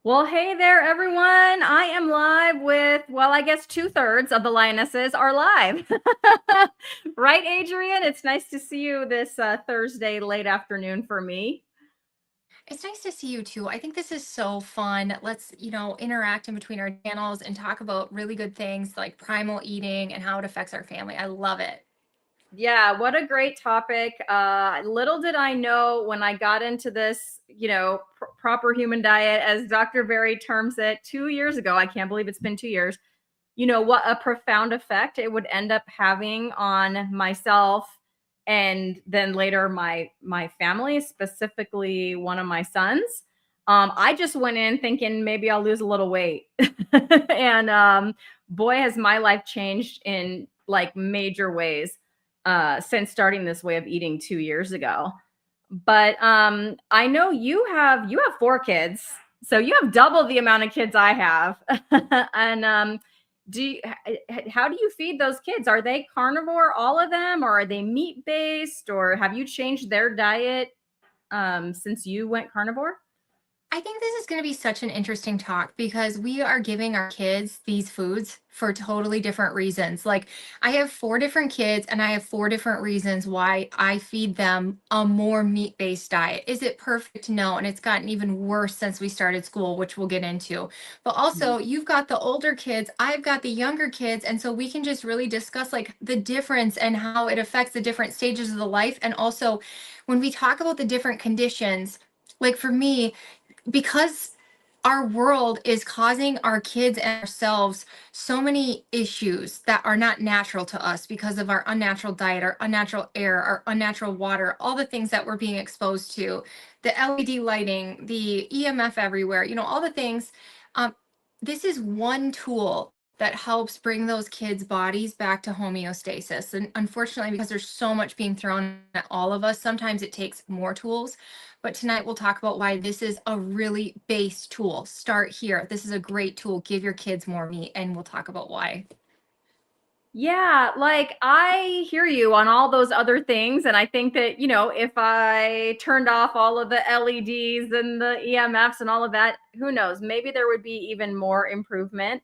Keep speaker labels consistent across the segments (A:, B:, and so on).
A: Well, hey there, everyone. I am live with, well, I guess 2/3 of the Lionesses are live. Right, Adrian? It's nice to see you this Thursday late afternoon for me.
B: It's nice to see you too. I think this is so fun. Let's, interact in between our channels and talk about really good things like primal eating and how it affects our family. I love it.
A: Yeah, what a great topic. Little did I know when I got into this, proper human diet, as Dr. Berry terms it 2 years ago. I can't believe it's been 2 years. What a profound effect it would end up having on myself and then later my family, specifically one of my sons. I just went in thinking maybe I'll lose a little weight. And boy, has my life changed in like major ways since starting this way of eating 2 years ago. But I know you have 4 kids, so you have double the amount of kids I have. And do you, how do you feed those kids? Are they carnivore, all of them, or are they meat based, or have you changed their diet since you went carnivore?
B: I think this is going to be such an interesting talk because we are giving our kids these foods for totally different reasons. Like, I have 4 different kids and I have 4 different reasons why I feed them a more meat-based diet. Is it perfect? No. And it's gotten even worse since we started school, which we'll get into. But also, you've got the older kids, I've got the younger kids. And so we can just really discuss like the difference and how it affects the different stages of the life. And also, when we talk about the different conditions, like for me, because our world is causing our kids and ourselves so many issues that are not natural to us because of our unnatural diet, our unnatural air, our unnatural water, all the things that we're being exposed to, the LED lighting, the EMF everywhere, all the things. Um, this is one tool that helps bring those kids' bodies back to homeostasis. And unfortunately, because there's so much being thrown at all of us, sometimes it takes more tools. But tonight we'll talk about why this is a really base tool. Start here. This is a great tool. Give your kids more meat, and we'll talk about why.
A: Yeah, like I hear you on all those other things. And I think that, if I turned off all of the LEDs and the EMFs and all of that, who knows, maybe there would be even more improvement.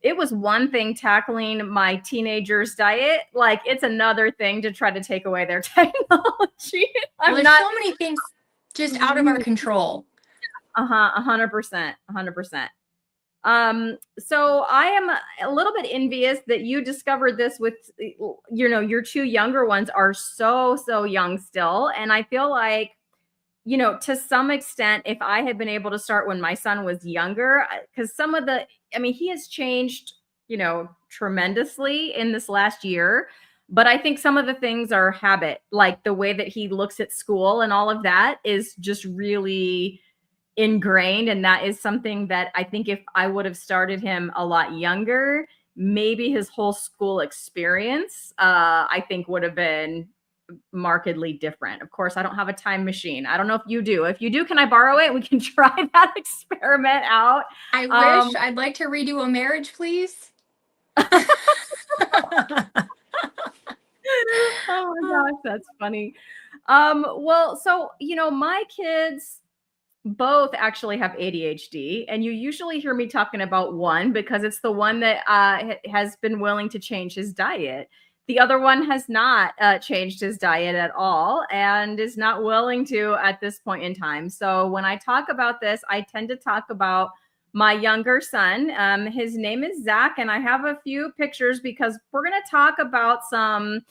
A: It was one thing tackling my teenagers' diet. Like it's another thing to try to take away their technology.
B: Well,
A: I'm
B: there's
A: not
B: so many things just out of our
A: really,
B: control.
A: 100%, 100%. So I am a little bit envious that you discovered this with, your 2 younger ones are so young still. And I feel like, to some extent, if I had been able to start when my son was younger, because he has changed, tremendously in this last year. But I think some of the things are habit, like the way that he looks at school and all of that is just really ingrained. And that is something that I think if I would have started him a lot younger, maybe his whole school experience, I think would have been markedly different. Of course, I don't have a time machine. I don't know if you do. If you do, can I borrow it? We can try that experiment out.
B: I
A: Um,
B: wish I'd like to redo a marriage, please.
A: oh my gosh, that's funny. Well, so my kids both actually have ADHD, and you usually hear me talking about one because it's the one that has been willing to change his diet. The other one has not changed his diet at all and is not willing to at this point in time. So when I talk about this, I tend to talk about my younger son. His name is Zach, and I have a few pictures because we're going to talk about some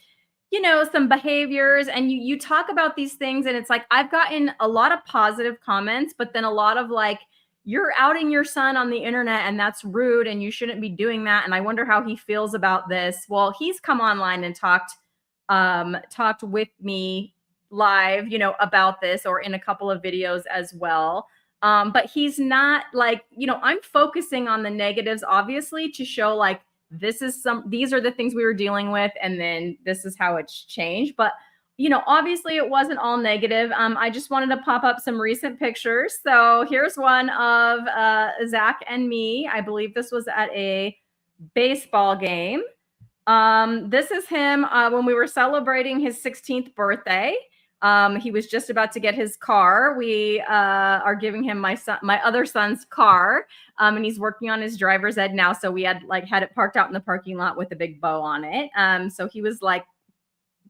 A: behaviors. And you talk about these things, and it's like I've gotten a lot of positive comments, but then a lot of like, you're outing your son on the internet and that's rude and you shouldn't be doing that, and I wonder how he feels about this. Well, he's come online and talked with me live, about this, or in a couple of videos as well. But he's not like, I'm focusing on the negatives, obviously, to show like these are the things we were dealing with, and then this is how it's changed. But obviously it wasn't all negative. I just wanted to pop up some recent pictures. So here's one of Zach and me. I believe this was at a baseball game. This is him when we were celebrating his 16th birthday. He was just about to get his car. We are giving him my other son's car, and he's working on his driver's ed now. So we had it parked out in the parking lot with a big bow on it. So he was like,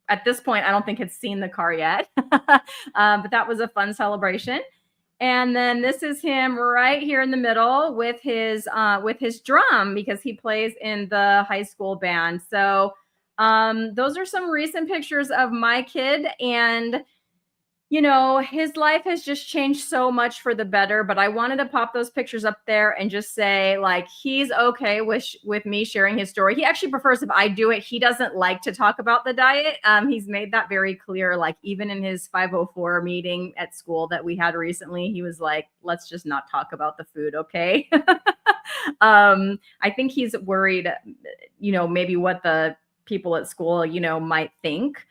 A: at this point, I don't think had seen the car yet, but that was a fun celebration. And then this is him right here in the middle with his drum, because he plays in the high school band. So those are some recent pictures of my kid. And his life has just changed so much for the better, but I wanted to pop those pictures up there and just say, like, he's okay with me sharing his story. He actually prefers if I do it. He doesn't like to talk about the diet. He's made that very clear. Like, even in his 504 meeting at school that we had recently, he was like, let's just not talk about the food, okay? I think he's worried, maybe what the people at school, might think.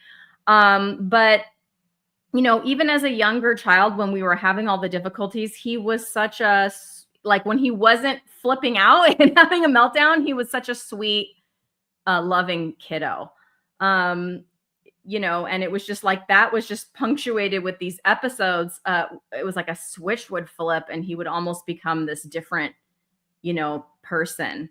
A: But even as a younger child, when we were having all the difficulties, he was such like, when he wasn't flipping out and having a meltdown, he was such a sweet, loving kiddo. And it was just like, that was just punctuated with these episodes. It was like a switch would flip and he would almost become this different, person.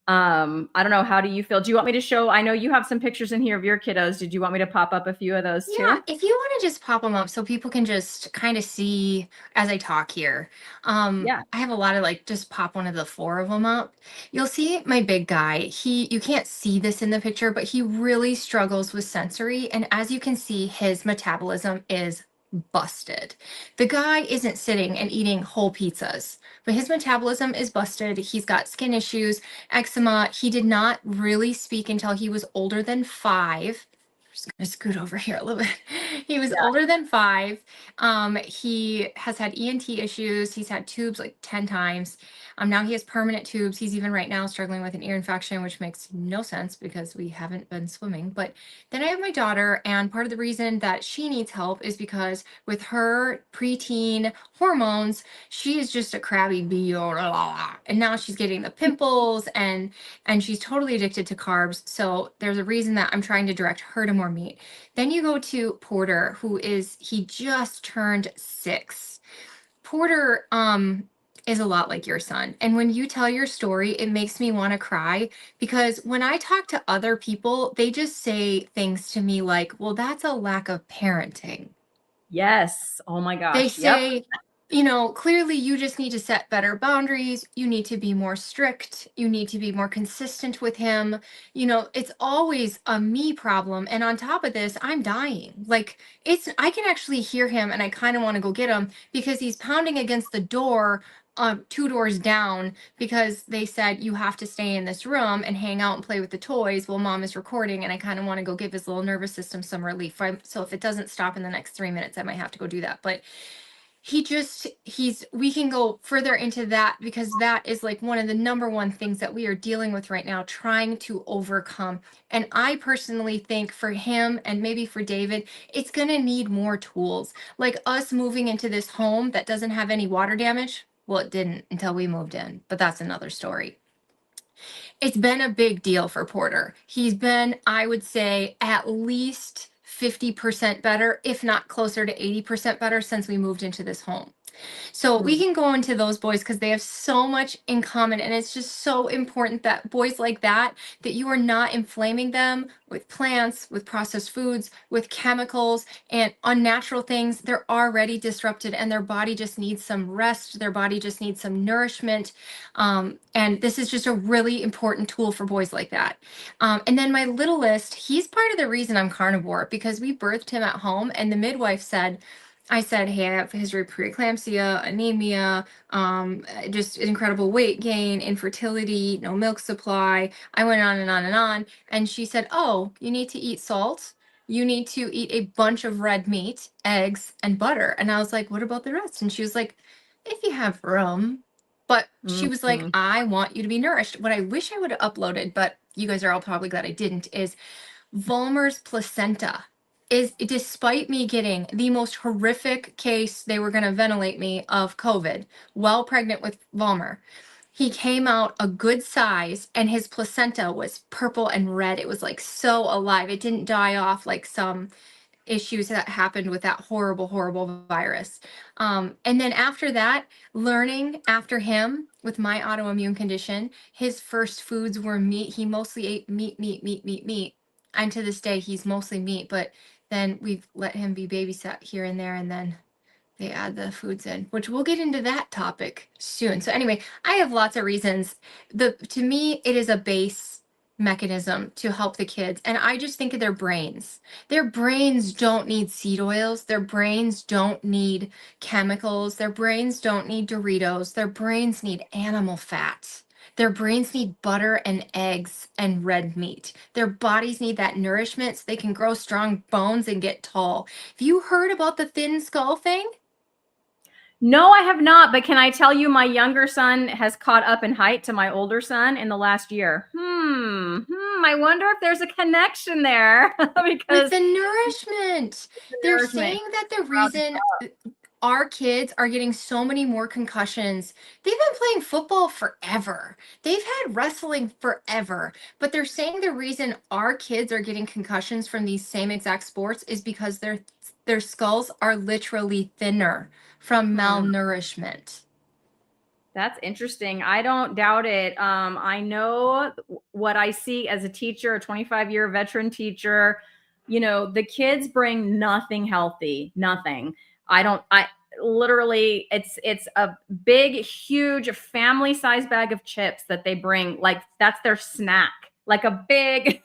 A: I don't know. How do you feel? Do you want me to show? I know you have some pictures in here of your kiddos. Did you want me to pop up a few of those
B: Yeah,
A: too?
B: if you want to just pop them up so people can just kind of see as I talk here.
A: Yeah.
B: I have a lot of like just pop one of the four of them up. You'll see my big guy. You can't see this in the picture, but he really struggles with sensory. And as you can see, his metabolism is busted. The guy isn't sitting and eating whole pizzas, but his metabolism is busted. He's got skin issues, eczema. He did not really speak until he was older than 5. Just gonna scoot over here a little bit. He was
A: Yeah.
B: older than 5. He has had ENT issues. He's had tubes like 10 times. Now he has permanent tubes. He's even right now struggling with an ear infection, which makes no sense because we haven't been swimming. But then I have my daughter, and part of the reason that she needs help is because with her preteen hormones, she is just a crabby bee. And now she's getting the pimples and she's totally addicted to carbs. So there's a reason that I'm trying to direct her to more meat. Then you go to Porter, he just turned 6. Porter is a lot like your son. And when you tell your story, it makes me want to cry because when I talk to other people, they just say things to me like, well, that's a lack of parenting.
A: Yes. Oh my
B: They
A: gosh. Yep.
B: say, clearly you just need to set better boundaries. You need to be more strict. You need to be more consistent with him. It's always a me problem. And on top of this, I'm dying. Like, I can actually hear him and I kind of want to go get him because he's pounding against the door, 2 doors down, because they said you have to stay in this room and hang out and play with the toys while mom is recording. And I kind of want to go give his little nervous system some relief. So if it doesn't stop in the next 3 minutes, I might have to go do that. But we can go further into that because that is like one of the number one things that we are dealing with right now, trying to overcome. And I personally think for him and maybe for David, it's going to need more tools. Like us moving into this home that doesn't have any water damage. Well, it didn't until we moved in, but that's another story. It's been a big deal for Porter. He's been, I would say, at least 50% better, if not closer to 80% better since we moved into this home. So we can go into those boys because they have so much in common. And it's just so important that boys like that you are not inflaming them with plants, with processed foods, with chemicals and unnatural things. They're already disrupted and their body just needs some rest. Their body just needs some nourishment. And this is just a really important tool for boys like that. And then my littlest, he's part of the reason I'm carnivore because we birthed him at home and the midwife said, I said, hey, I have a history of preeclampsia, anemia, just incredible weight gain, infertility, no milk supply. I went on and on and on. And she said, oh, you need to eat salt. You need to eat a bunch of red meat, eggs, and butter. And I was like, what about the rest? And she was like, if you have room. But she was like,
A: Mhm.
B: I want you to be nourished. What I wish I would have uploaded, but you guys are all probably glad I didn't, is Vollmer's placenta. Is despite me getting the most horrific case, they were going to ventilate me of COVID while pregnant with Vollmer. He came out a good size and his placenta was purple and red. It was like so alive. It didn't die off like some issues that happened with that horrible, horrible virus. And then after that, learning after him with my autoimmune condition, his first foods were meat. He mostly ate meat, meat, meat, meat, meat. And to this day, he's mostly meat, but then we've let him be babysat here and there, and then they add the foods in, which we'll get into that topic soon. So anyway, I have lots of reasons. To me, it is a base mechanism to help the kids. And I just think of their brains. Their brains don't need seed oils. Their brains don't need chemicals. Their brains don't need Doritos. Their brains need animal fats. Their brains need butter and eggs and red meat. Their bodies need that nourishment so they can grow strong bones and get tall. Have you heard about the thin skull thing?
A: No, I have not, but can I tell you my younger son has caught up in height to my older son in the last year? I wonder if there's a connection there
B: With
A: because
B: the nourishment.
A: the
B: They're
A: nourishment.
B: saying that the reason our kids are getting so many more concussions, they've been playing football forever. They've had wrestling forever. But they're saying the reason our kids are getting concussions from these same exact sports is because their skulls are literally thinner from
A: Hmm.
B: malnourishment.
A: That's interesting. I don't doubt it. I know what I see as a teacher, a 25-year veteran teacher. The kids bring nothing healthy, nothing. I literally, it's a big, huge family size bag of chips that they bring. Like that's their snack, like a big,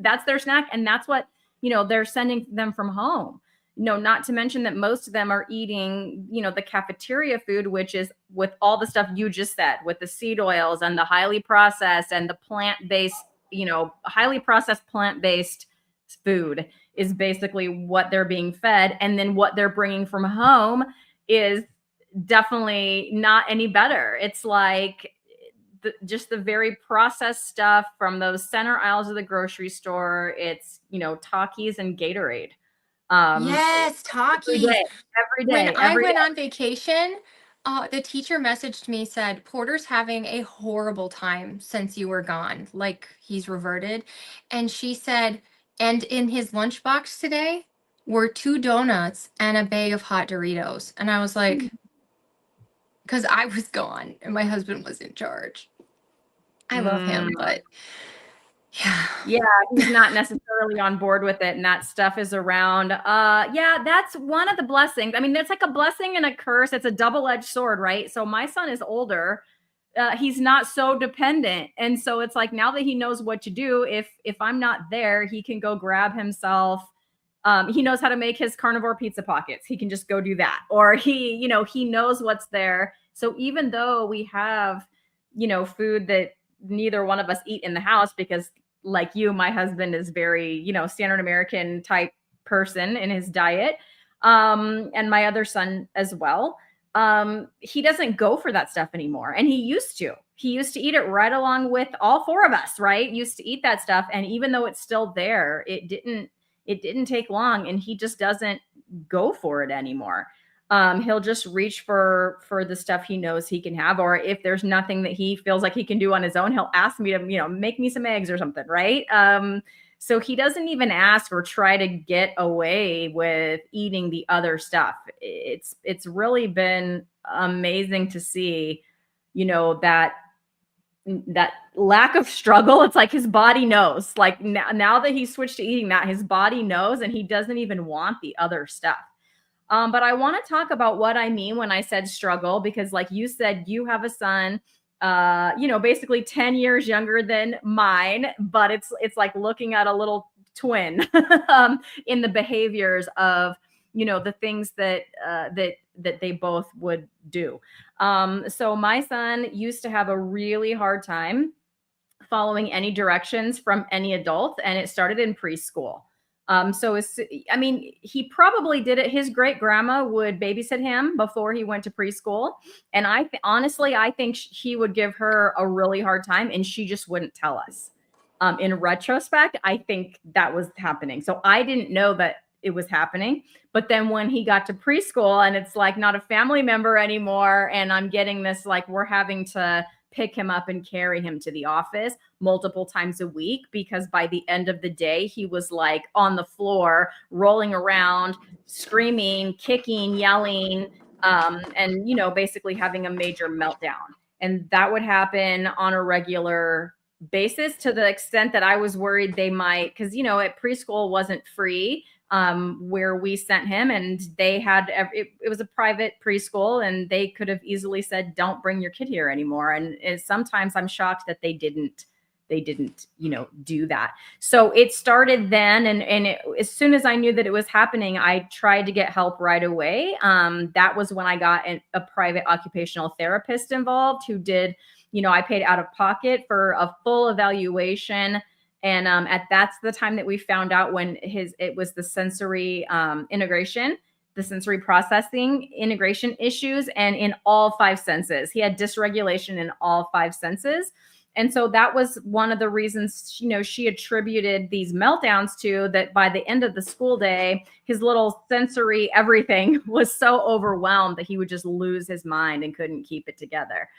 A: that's their snack. And that's what, they're sending them from home. Not to mention that most of them are eating, the cafeteria food, which is with all the stuff you just said, with the seed oils and the highly processed and the plant-based, highly processed plant-based food is basically what they're being fed. And then what they're bringing from home is definitely not any better. It's like just the very processed stuff from those center aisles of the grocery store. It's, Takis and Gatorade.
B: Yes,
A: Every day,
B: Takis.
A: every
B: When
A: day,
B: I
A: every day.
B: went on vacation, the teacher messaged me, said, Porter's having a horrible time since you were gone. Like he's reverted. And she said, and in his lunchbox today were 2 donuts and a bag of hot Doritos. And I was like, because I was gone and my husband was in charge. I love
A: Mm,
B: him, but yeah.
A: yeah, he's not necessarily on board with it, and that stuff is around. Yeah, that's one of the blessings. I mean, it's like a blessing and a curse. It's a double-edged sword, right? So my son is older. He's not so dependent, and so it's like now that he knows what to do, if I'm not there, he can go grab himself. He knows how to make his carnivore pizza pockets. He can just go do that, or he knows what's there. So even though we have, food that neither one of us eat in the house, because like you, my husband is very, standard American type person in his diet, and my other son as well. He doesn't go for that stuff anymore, and he used to. He used to eat it right along with all four of us, right? Used to eat that stuff, and even though it's still there, it didn't take long, and he just doesn't go for it anymore. He'll just reach for the stuff he knows he can have, or if there's nothing that he feels like he can do on his own, he'll ask me to, make me some eggs or something, right? So he doesn't even ask or try to get away with eating the other stuff. It's really been amazing to see, that lack of struggle. It's like his body knows, like now that he's switched to eating that, his body knows, and he doesn't even want the other stuff. But I want to talk about what I mean when I said struggle, because like you said, you have a son, basically 10 years younger than mine, but it's like looking at a little twin in the behaviors of, the things that they both would do. So my son used to have a really hard time following any directions from any adult, and it started in preschool. He probably did it. His great grandma would babysit him before he went to preschool, and honestly, I think he would give her a really hard time, and she just wouldn't tell us. In retrospect, I think that was happening. So I didn't know that it was happening. But then when he got to preschool, and it's like not a family member anymore, and I'm getting this like we're having to pick him up and carry him to the office multiple times a week, because by the end of the day, he was like on the floor, rolling around, screaming, kicking, yelling, and, you know, basically having a major meltdown. And that would happen on a regular basis, to the extent that I was worried they might, because, you know, at preschool wasn't free, where we sent him, and they had, it was a private preschool, and they could have easily said, don't bring your kid here anymore. And sometimes I'm shocked that they didn't, you know, do that. So it started then. And as soon as I knew that it was happening, I tried to get help right away. That was when I got a private occupational therapist involved, who did, you know, I paid out of pocket for a full evaluation. And that's the time that we found out when it was the sensory integration, the sensory processing integration issues, and in all 5 senses. He had dysregulation in all 5 senses. And so that was one of the reasons, you know, she attributed these meltdowns to, that by the end of the school day, his little sensory everything was so overwhelmed that he would just lose his mind and couldn't keep it together.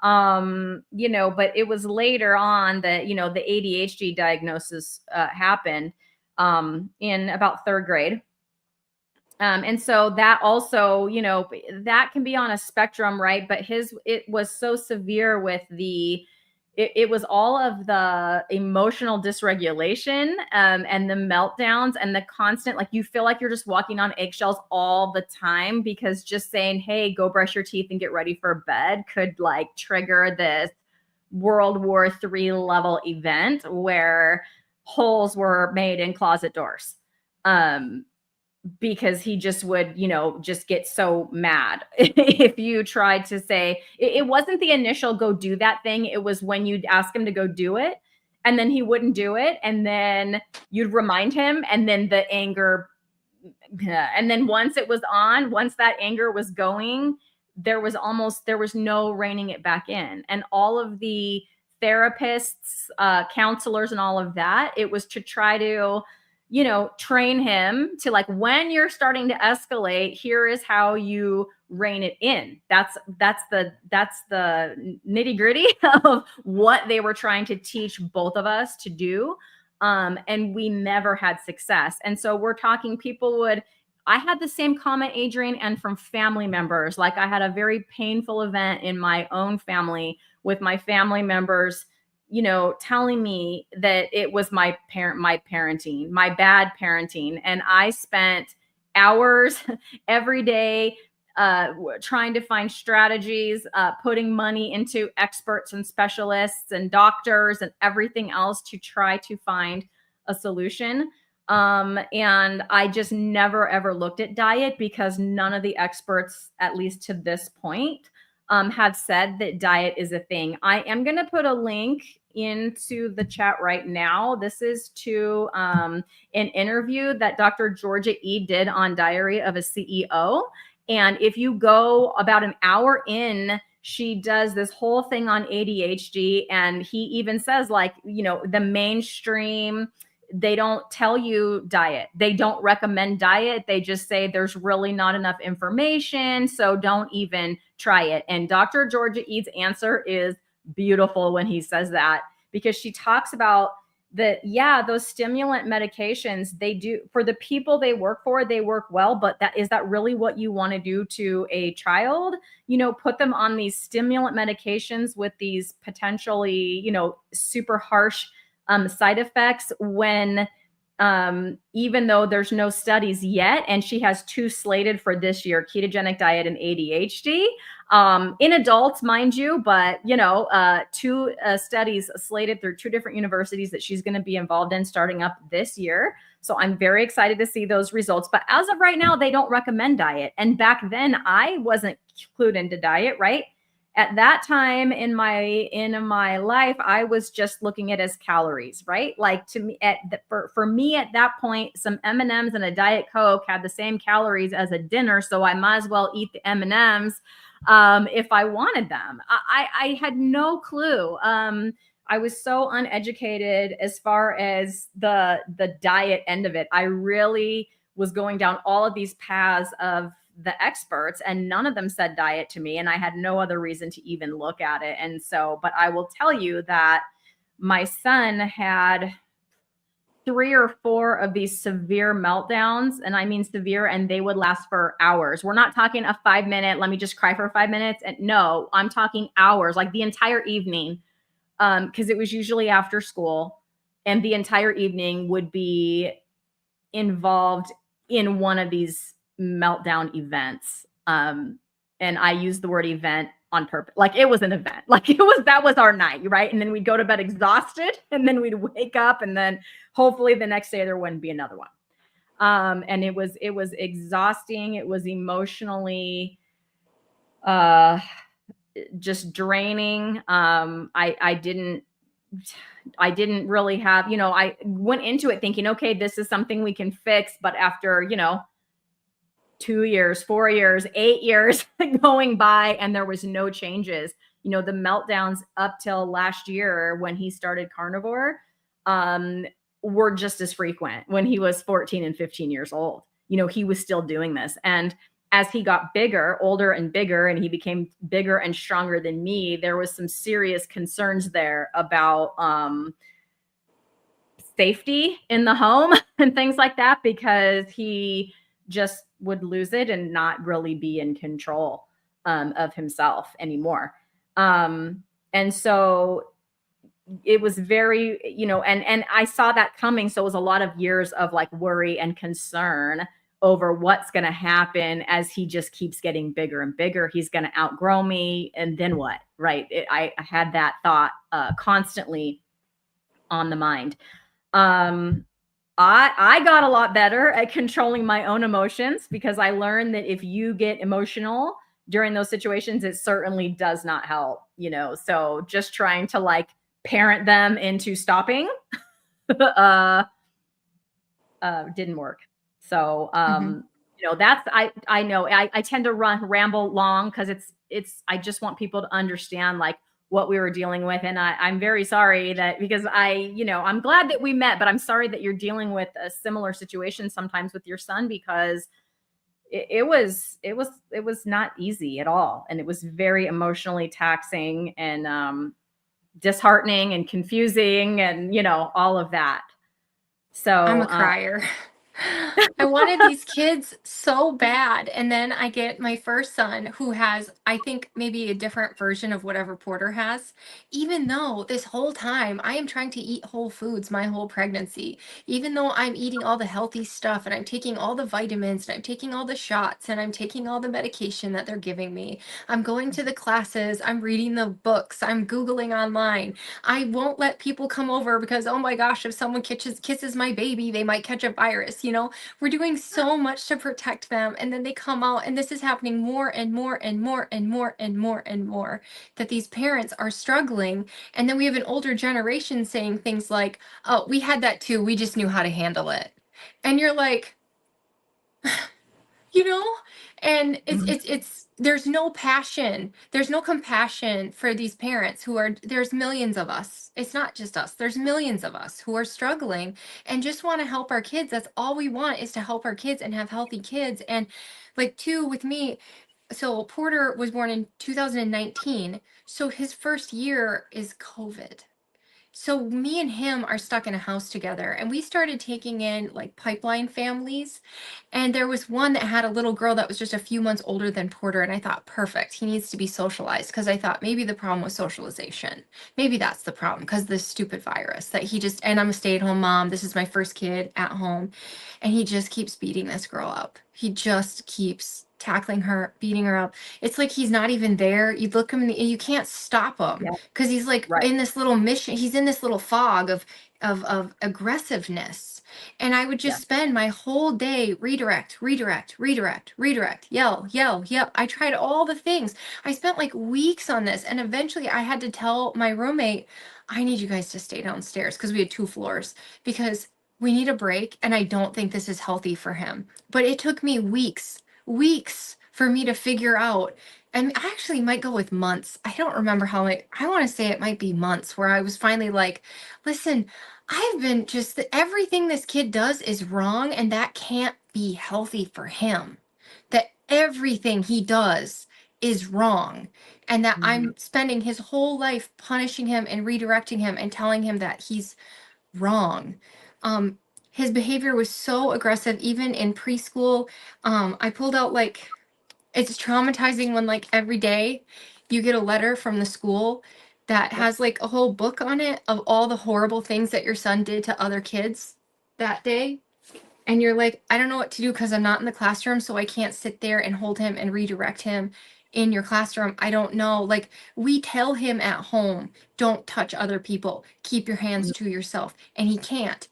A: You know, but it was later on that, you know, the ADHD diagnosis happened in about 3rd grade. And so that also, you know, that can be on a spectrum, right? But it was so severe with it was all of the emotional dysregulation, and the meltdowns and the constant, like, you feel like you're just walking on eggshells all the time, because just saying, hey, go brush your teeth and get ready for bed could like trigger this World War III level event where holes were made in closet doors. Because he just would, you know, just get so mad if you tried to say, it wasn't the initial go do that thing. It was when you'd ask him to go do it, and then he wouldn't do it. And then you'd remind him, and then the anger. And then once that anger was going, there was no reining it back in. And all of the therapists, counselors, and all of that, it was to try to, you know, train him to, like, when you're starting to escalate, here is how you rein it in. That's the nitty gritty of what they were trying to teach both of us to do. And we never had success. And so we're talking, I had the same comment, Adrienne, and from family members. Like, I had a very painful event in my own family with my family members, you know, telling me that it was my parenting, my bad parenting. And I spent hours every day trying to find strategies, putting money into experts and specialists and doctors and everything else to try to find a solution. And I just never, ever looked at diet, because none of the experts, at least to this point, have said that diet is a thing. I am going to put a link into the chat right now. This is to an interview that Dr. Georgia E. did on Diary of a CEO. And if you go about an hour in, she does this whole thing on ADHD. And he even says, like, you know, the mainstream, they don't tell you diet. They don't recommend diet. They just say there's really not enough information, so don't even try it. And Dr. Georgia Ead's answer is beautiful when he says that, because she talks about those stimulant medications, they do, for the people they work for, they work well, but is that really what you want to do to a child? You know, put them on these stimulant medications with these potentially, you know, super harsh side effects, when even though there's no studies yet, and she has 2 slated for this year, ketogenic diet and ADHD, in adults, mind you, but, you know, 2 studies slated through 2 different universities that she's going to be involved in starting up this year. So I'm very excited to see those results. But as of right now, they don't recommend diet. And back then I wasn't clued into diet, right? At that time in my life, I was just looking at it as calories, right? Like, to me, for me at that point, some M&Ms and a Diet Coke had the same calories as a dinner, so I might as well eat the M&Ms if I wanted them. I had no clue. I was so uneducated as far as the diet end of it. I really was going down all of these paths of, the experts, and none of them said diet to me. And I had no other reason to even look at it. And so, but I will tell you that my son had 3 or 4 of these severe meltdowns, and I mean severe, and they would last for hours. We're not talking a 5 minute, let me just cry for 5 minutes. And no, I'm talking hours, like the entire evening. Because it was usually after school, and the entire evening would be involved in one of these meltdown events. And I use the word event on purpose. Like it was an event. Like that was our night, right? And then we'd go to bed exhausted, and then we'd wake up, and then hopefully the next day there wouldn't be another one. And it was exhausting. It was emotionally just draining. I didn't really have, I went into it thinking, okay, this is something we can fix. But after, 2 years, 4 years, 8 years going by, and there was no changes, the meltdowns up till last year when he started Carnivore, were just as frequent when he was 14 and 15 years old. He was still doing this. And as he got bigger, older and bigger, and he became bigger and stronger than me, there was some serious concerns there about safety in the home and things like that, because he just would lose it and not really be in control of himself anymore. And so it was very, and I saw that coming. So it was a lot of years of like worry and concern over what's going to happen as he just keeps getting bigger and bigger. He's going to outgrow me. And then what? Right. I had that thought constantly on the mind. I got a lot better at controlling my own emotions, because I learned that if you get emotional during those situations, it certainly does not help, so just trying to like parent them into stopping didn't work. So, that's, I know I tend to ramble long, because I just want people to understand like what we were dealing with. And I'm very sorry that, because I'm glad that we met, but I'm sorry that you're dealing with a similar situation sometimes with your son, because it was not easy at all. And it was very emotionally taxing and disheartening and confusing and, all of that. So
B: I'm a crier. I wanted these kids so bad. And then I get my first son, who has, I think, maybe a different version of whatever Porter has. Even though this whole time I am trying to eat whole foods my whole pregnancy, even though I'm eating all the healthy stuff and I'm taking all the vitamins and I'm taking all the shots and I'm taking all the medication that they're giving me, I'm going to the classes, I'm reading the books, I'm Googling online. I won't let people come over because, oh my gosh, if someone kisses my baby, they might catch a virus. We're doing so much to protect them. And then they come out, and this is happening more and more and more and more and more and more, that these parents are struggling. And then we have an older generation saying things like, oh, we had that too. We just knew how to handle it. And you're like, you know and it's there's no passion, there's no compassion for these parents who are, there's millions of us, it's not just us, there's millions of us who are struggling and just want to help our kids. That's all we want, is to help our kids and have healthy kids. And like, too, with me, so Porter was born in 2019, so his first year is COVID. So me and him are stuck in a house together, and we started taking in like pipeline families. And there was one that had a little girl that was just a few months older than Porter. And I thought, perfect, he needs to be socialized. Because I thought maybe the problem was socialization. Maybe that's the problem, because this stupid virus that he just, and I'm a stay-at-home mom. This is my first kid at home. And he just keeps beating this girl up. He just keeps tackling her, beating her up. It's like he's not even there. You look him in the, you can't stop him,
A: yeah,
B: because he's like
A: right.
B: in this little mission. He's in this little fog of aggressiveness. And I would
A: Yeah.
B: just spend my whole day redirect, redirect, redirect, redirect, yell, yell, yell. I tried all the things. I spent like weeks on this. And eventually I had to tell my roommate, I need you guys to stay downstairs, because we had 2 floors, because we need a break. And I don't think this is healthy for him. But it took me weeks for me to figure out. And I actually might go with months. I don't remember how I want to say it might be months, where I was finally like, listen, I've been just, everything this kid does is wrong, and that can't be healthy for him. That everything he does is wrong, and that
A: Mhm.
B: I'm spending his whole life punishing him and redirecting him and telling him that he's wrong. Um, his behavior was so aggressive, even in preschool. I pulled out like, it's traumatizing when like every day you get a letter from the school that
A: Yep.
B: has like a whole book on it of all the horrible things that your son did to other kids that day. And you're like, I don't know what to do because I'm not in the classroom, so I can't sit there and hold him and redirect him in your classroom. I don't know. Like, we tell him at home, don't touch other people, keep your hands
A: Mhm.
B: to yourself, and he can't.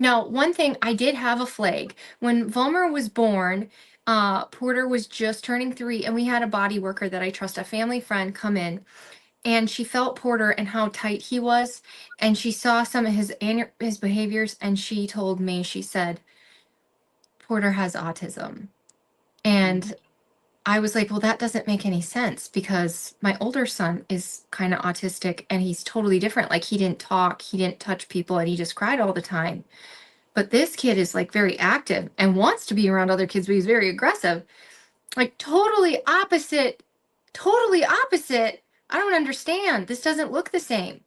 B: Now, one thing, I did have a flag. When Vollmer was born, Porter was just turning 3, and we had a body worker that I trust, a family friend, come in, and she felt Porter and how tight he was, and she saw some of his behaviors, and she told me, she said, Porter has autism.
A: Mhm.
B: And I was like, well, that doesn't make any sense because my older son is kind of autistic and he's totally different. Like, he didn't talk, he didn't touch people, and he just cried all the time. But this kid is like very active and wants to be around other kids, but he's very aggressive. Like, totally opposite. Totally opposite. I don't understand. This doesn't look the same.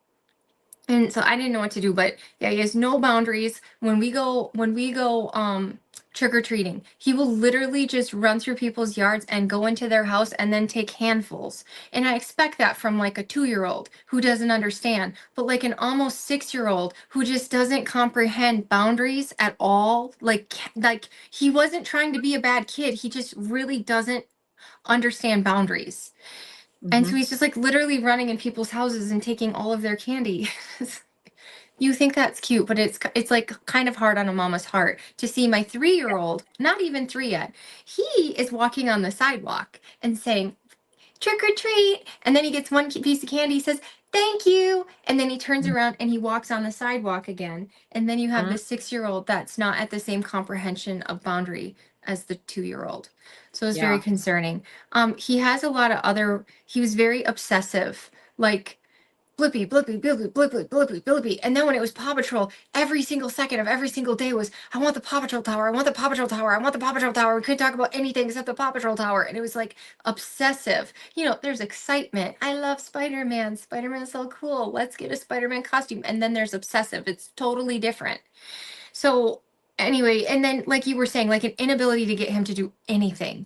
B: And so I didn't know what to do, but yeah, he has no boundaries. When we go trick or treating, he will literally just run through people's yards and go into their house and then take handfuls. And I expect that from like a 2-year-old who doesn't understand, but like an almost 6-year-old who just doesn't comprehend boundaries at all. Like he wasn't trying to be a bad kid. He just really doesn't understand boundaries. And so
A: Mhm.
B: he's just like literally running in people's houses and taking all of their candy. You think that's cute, but it's like kind of hard on a mama's heart to see my 3-year-old, not even 3 yet. He is walking on the sidewalk and saying, trick or treat. And then he gets one piece of candy, he says, thank you. And then he turns
A: Mhm.
B: around and he walks on the sidewalk again. And then you have
A: Mhm.
B: the 6-year-old that's not at the same comprehension of boundary as the 2-year-old. So it's very
A: Yeah.
B: concerning. He has a lot of other, he was very obsessive, like Blippi, Blippi, Blippi, Blippi, Blippi, Blippi. And then when it was Paw Patrol, every single second of every single day was, I want the Paw Patrol tower, I want the Paw Patrol tower, I want the Paw Patrol tower. We couldn't talk about anything except the Paw Patrol tower. And it was like obsessive. You know, there's excitement. I love Spider-Man. Spider-Man's so cool. Let's get a Spider-Man costume. And then there's obsessive. It's totally different. So anyway, and then like you were saying, like an inability to get him to do anything.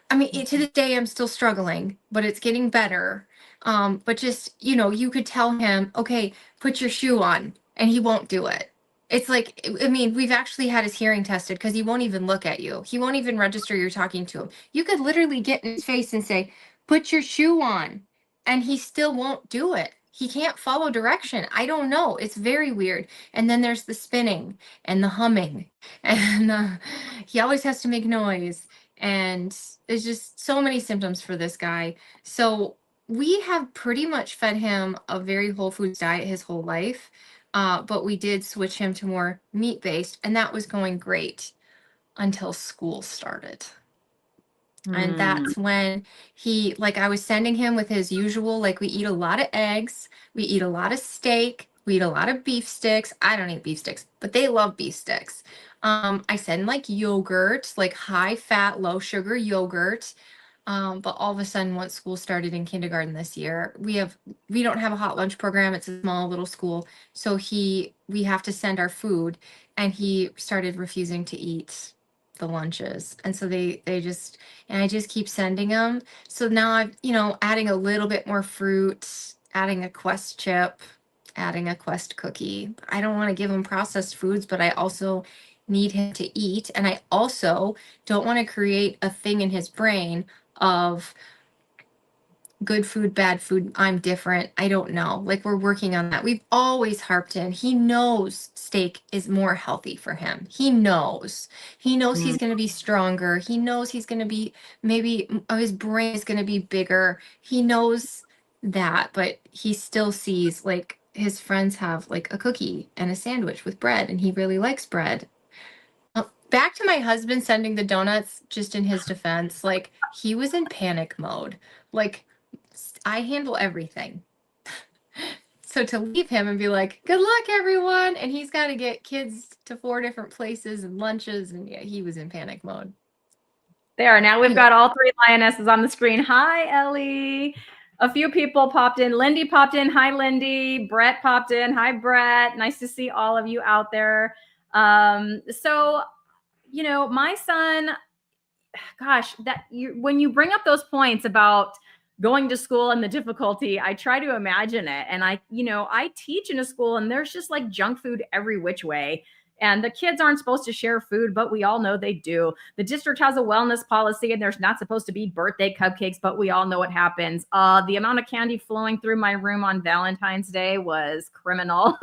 B: I mean, to
A: Mhm.
B: this day, I'm still struggling, but it's getting better. But just, you could tell him, okay, put your shoe on, and he won't do it. It's like, I mean, we've actually had his hearing tested because he won't even look at you. He won't even register you're talking to him. You could literally get in his face and say, put your shoe on, and he still won't do it. He can't follow direction. I don't know. It's very weird. And then there's the spinning and the humming, and he always has to make noise, and there's just so many symptoms for this guy. So we have pretty much fed him a very whole foods diet his whole life, but we did switch him to more meat based, and that was going great until school started. And
A: Mm.
B: that's when he, like, I was sending him with his usual, like, we eat a lot of eggs, we eat a lot of steak, we eat a lot of beef sticks. I don't eat beef sticks, but they love beef sticks. I send like yogurt, like high fat, low sugar yogurt. But all of a sudden, once school started in kindergarten this year, we don't have a hot lunch program. It's a small little school, so we have to send our food, and he started refusing to eat the lunches, and so they just, and I just keep sending them. So now I've, adding a little bit more fruit, adding a Quest chip, adding a Quest cookie. I don't want to give him processed foods, but I also need him to eat, and I also don't want to create a thing in his brain of good food, bad food, I'm different. I don't know. Like, we're working on that. We've always harped in. He knows steak is more healthy for him. He knows. He knows he's
A: Mm.
B: going to be stronger. He knows he's going to be, maybe his brain is going to be bigger. He knows that, but he still sees like his friends have like a cookie and a sandwich with bread, and he really likes bread. Back to my husband sending the donuts, just in his defense, like, he was in panic mode. Like, I handle everything. So to leave him and be like, good luck, everyone, and he's got to get kids to 4 different places and lunches, and yeah, he was in panic mode.
A: There, now we've
B: Okay.
A: got all three lionesses on the screen. Hi, Ellie. A few people popped in. Lindy popped in. Hi, Lindy. Brett popped in. Hi, Brett. Nice to see all of you out there. So, my son, gosh, when you bring up those points about going to school and the difficulty, I try to imagine it. And I teach in a school and there's just like junk food every which way. And the kids aren't supposed to share food, but we all know they do. The district has a wellness policy and there's not supposed to be birthday cupcakes, but we all know what happens. The amount of candy flowing through my room on Valentine's Day was criminal.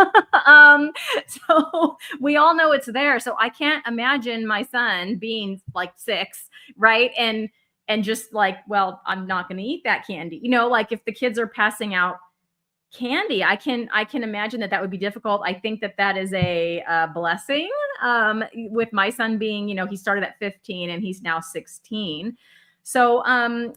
A: So we all know it's there. So I can't imagine my son being like 6, right? And just like, well, I'm not going to eat that candy. Like if the kids are passing out candy, I can imagine that would be difficult. I think that is a blessing, with my son being, he started at 15 and he's now 16. So I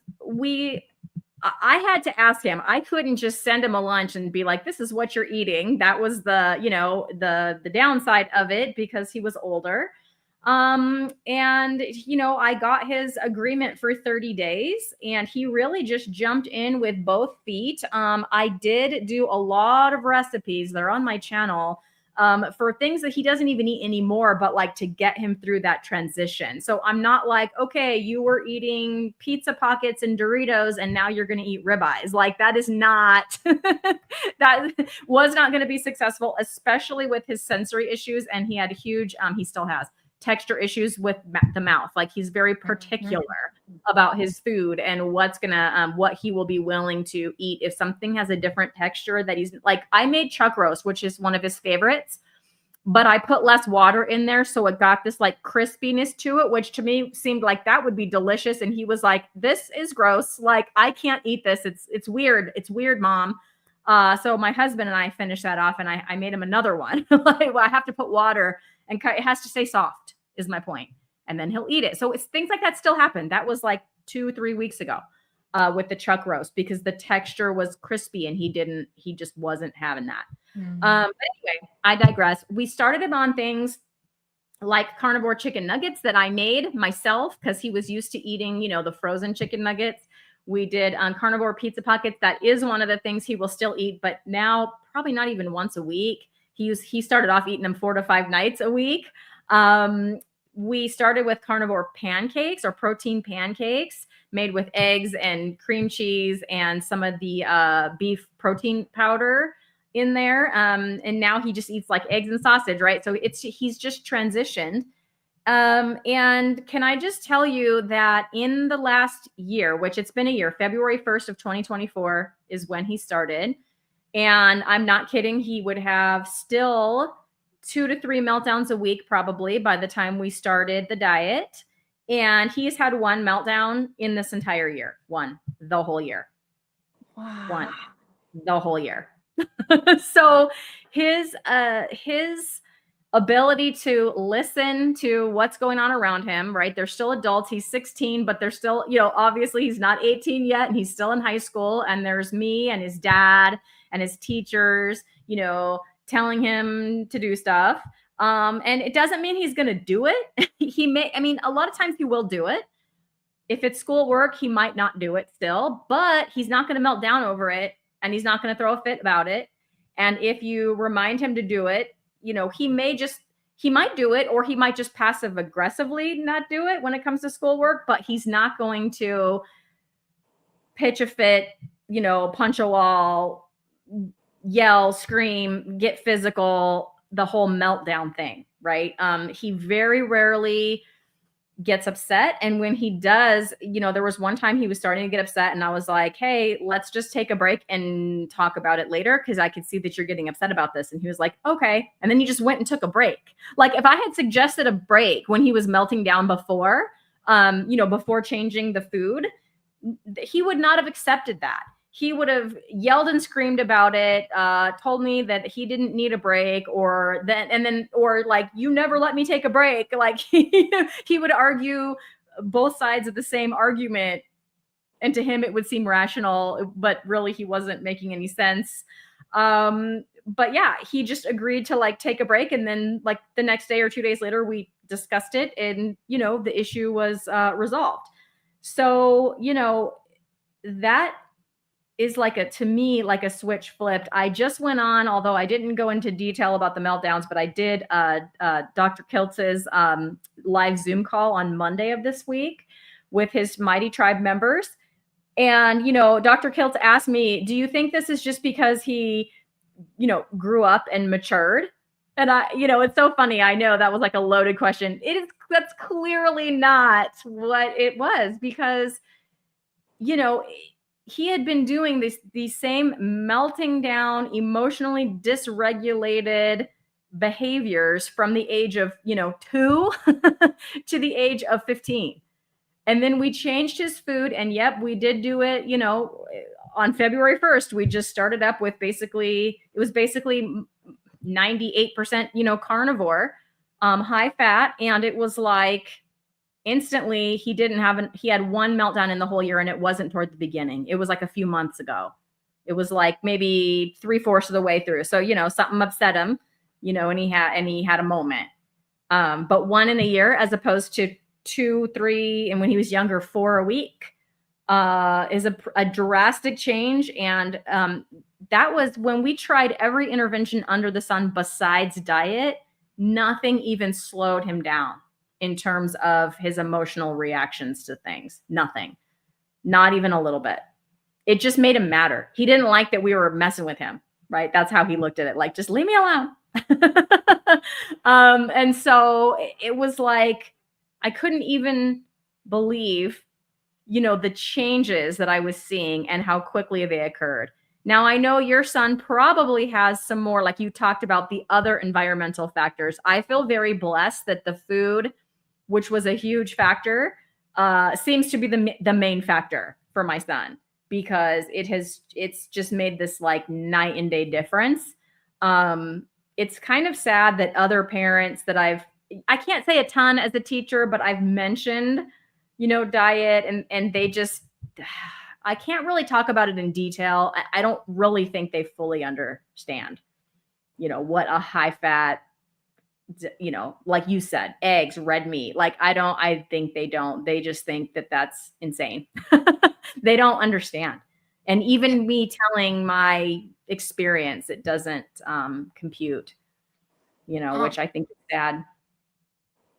A: had to ask him. I couldn't just send him a lunch and be like, this is what you're eating. That was the downside of it because he was older. And I got his agreement for 30 days and he really just jumped in with both feet. I did do a lot of recipes. They're on my channel, for things that he doesn't even eat anymore, but like to get him through that transition. So I'm not like, okay, you were eating pizza pockets and Doritos and now you're going to eat ribeyes. Like that is not, that was not going to be successful, especially with his sensory issues. And he had huge, he still has texture issues with the mouth. Like he's very particular about his food and what he will be willing to eat. If something has a different texture that he's like, I made chuck roast, which is one of his favorites, but I put less water in there. So it got this like crispiness to it, which to me seemed like that would be delicious. And he was like, this is gross. Like, I can't eat this. It's weird. It's weird, Mom. So my husband and I finished that off and I made him another one. Like, well, I have to put water and it has to stay soft is my point. And then he'll eat it. So it's things like that still happen. That was like 2-3 weeks ago, with the chuck roast because the texture was crispy and he just wasn't having that. But anyway, I digress. We started him on things like carnivore chicken nuggets that I made myself because he was used to eating, the frozen chicken nuggets. We did carnivore pizza pockets. That is one of the things he will still eat, but now probably not even once a week. He started off eating them 4 to 5 nights a week. We started with carnivore pancakes or protein pancakes made with eggs and cream cheese and some of the beef protein powder in there. And now he just eats like eggs and sausage, right? So he's just transitioned. And can I just tell you that in the last year, which it's been a year, February 1st of 2024 is when he started. And I'm not kidding. He would have still 2 to 3 meltdowns a week, probably by the time we started the diet. And he's had 1 meltdown in this entire year. 1, the whole year.
B: Wow.
A: 1, the whole year. So his ability to listen to what's going on around him, right? They're still adults. He's 16, but they're still, obviously he's not 18 yet and he's still in high school. And there's me and his dad and his teachers, telling him to do stuff. And it doesn't mean he's going to do it. A lot of times he will do it. If it's schoolwork, he might not do it still, but he's not going to melt down over it. And he's not going to throw a fit about it. And if you remind him to do it, he might do it, or he might just passive aggressively not do it when it comes to schoolwork, but he's not going to pitch a fit, punch a wall, yell, scream, get physical, the whole meltdown thing, right? He very rarely gets upset. And when he does, there was one time he was starting to get upset and I was like, hey, let's just take a break and talk about it later because I could see that you're getting upset about this. And he was like, okay. And then he just went and took a break. Like if I had suggested a break when he was melting down before, before changing the food, he would not have accepted that. He would have yelled and screamed about it, told me that he didn't need a break, or like, you never let me take a break. Like he would argue both sides of the same argument. And to him, it would seem rational, but really he wasn't making any sense. But yeah, he just agreed to like take a break. And then like the next day or 2 days later, we discussed it, and the issue was resolved. So that is like to me, like a switch flipped. I just went on, although I didn't go into detail about the meltdowns, but I did Dr. Kiltz's live Zoom call on Monday of this week with his Mighty Tribe members. And, Dr. Kiltz asked me, do you think this is just because he, grew up and matured? And it's so funny. I know that was like a loaded question. That's clearly not what it was, because, he had been doing these same melting down, emotionally dysregulated behaviors from the age of, 2 to the age of 15. And then we changed his food, and yep, we did do it, on February 1st. We just started up with basically 98%, carnivore, high fat. And it was like instantly he had one meltdown in the whole year, and it wasn't toward the beginning. It was like a few months ago. It was like maybe 3/4 of the way through. So, something upset him, and he had a moment. But one in a year, as opposed to 2, 3, and when he was younger, 4 a week, is a drastic change. And that was when we tried every intervention under the sun besides diet. Nothing even slowed him down in terms of his emotional reactions to things. Nothing. Not even a little bit. It just made him madder. He didn't like that we were messing with him, right? That's how he looked at it. Like, just leave me alone. And so it was like, I couldn't even believe, the changes that I was seeing and how quickly they occurred. Now, I know your son probably has some more, like you talked about, the other environmental factors. I feel very blessed that the food, which was a huge factor, seems to be the main factor for my son, because it's just made this like night and day difference. It's kind of sad that other parents that I can't say a ton as a teacher, but I've mentioned, diet, and they just, I can't really talk about it in detail. I don't really think they fully understand, what a high fat, like you said, eggs, red meat. Like, I think they don't. They just think that that's insane. They don't understand. And even me telling my experience, it doesn't compute, which I think is sad.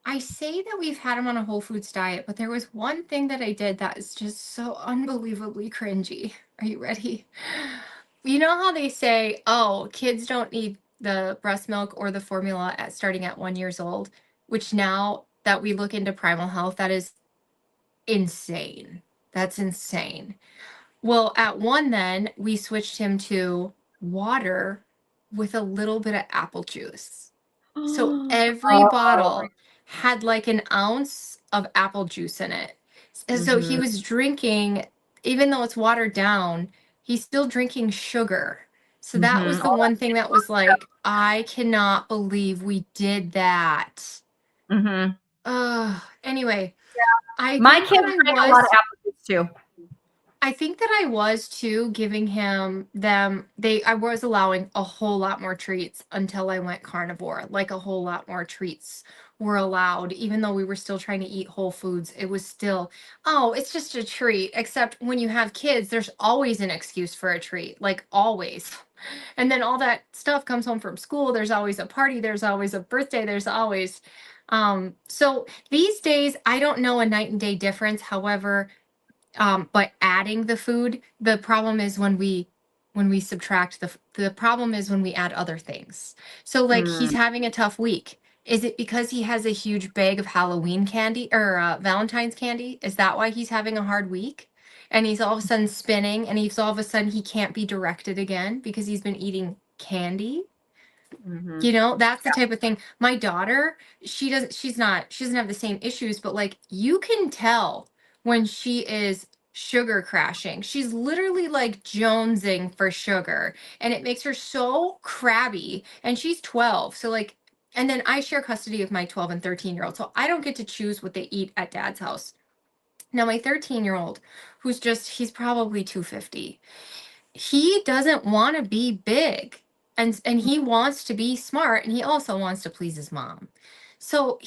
B: I say that we've had him on a whole foods diet, but there was one thing that I did that is just so unbelievably cringy. Are you ready? You know how they say, oh, kids don't need the breast milk or the formula starting at 1 year old, which now that we look into primal health, that is insane. That's insane. Well, at 1, then we switched him to water with a little bit of apple juice. So every
A: Oh.
B: bottle had like an ounce of apple juice in it. And so he
A: Mhm.
B: was drinking, even though it's watered down, he's still drinking sugar. So that was
A: Mhm.
B: the one thing that was like, I cannot believe we did that.
A: Mhm.
B: Anyway, I
A: My
B: think that
A: kids
B: I
A: drank a lot of
B: was
A: apple juice too.
B: I think that I was too, giving him them I was allowing a whole lot more treats until I went carnivore. Like, a whole lot more treats were allowed, even though we were still trying to eat whole foods. It was still, oh, it's just a treat. Except when you have kids, there's always an excuse for a treat, like always. And then all that stuff comes home from school. There's always a party, there's always a birthday, there's always so these days I don't know a night and day difference. However, but adding the food, the problem is when we subtract the problem is when we add other things. So like, he's
A: Mm.
B: having a tough week. Is it because he has a huge bag of Halloween candy or Valentine's candy? Is that why he's having a hard week? And he's all of a sudden spinning, and he's all of a sudden he can't be directed again because he's been eating candy.
A: Mhm.
B: You know, that's the type of thing. My daughter, she doesn't have the same issues, but like, you can tell when she is sugar crashing. She's literally like jonesing for sugar, and it makes her so crabby. And she's 12. So like, and then I share custody of my 12 and 13-year-old. So I don't get to choose what they eat at dad's house. Now my 13-year-old, he's probably 250, he doesn't want to be big, and he wants to be smart, and he also wants to please his mom. So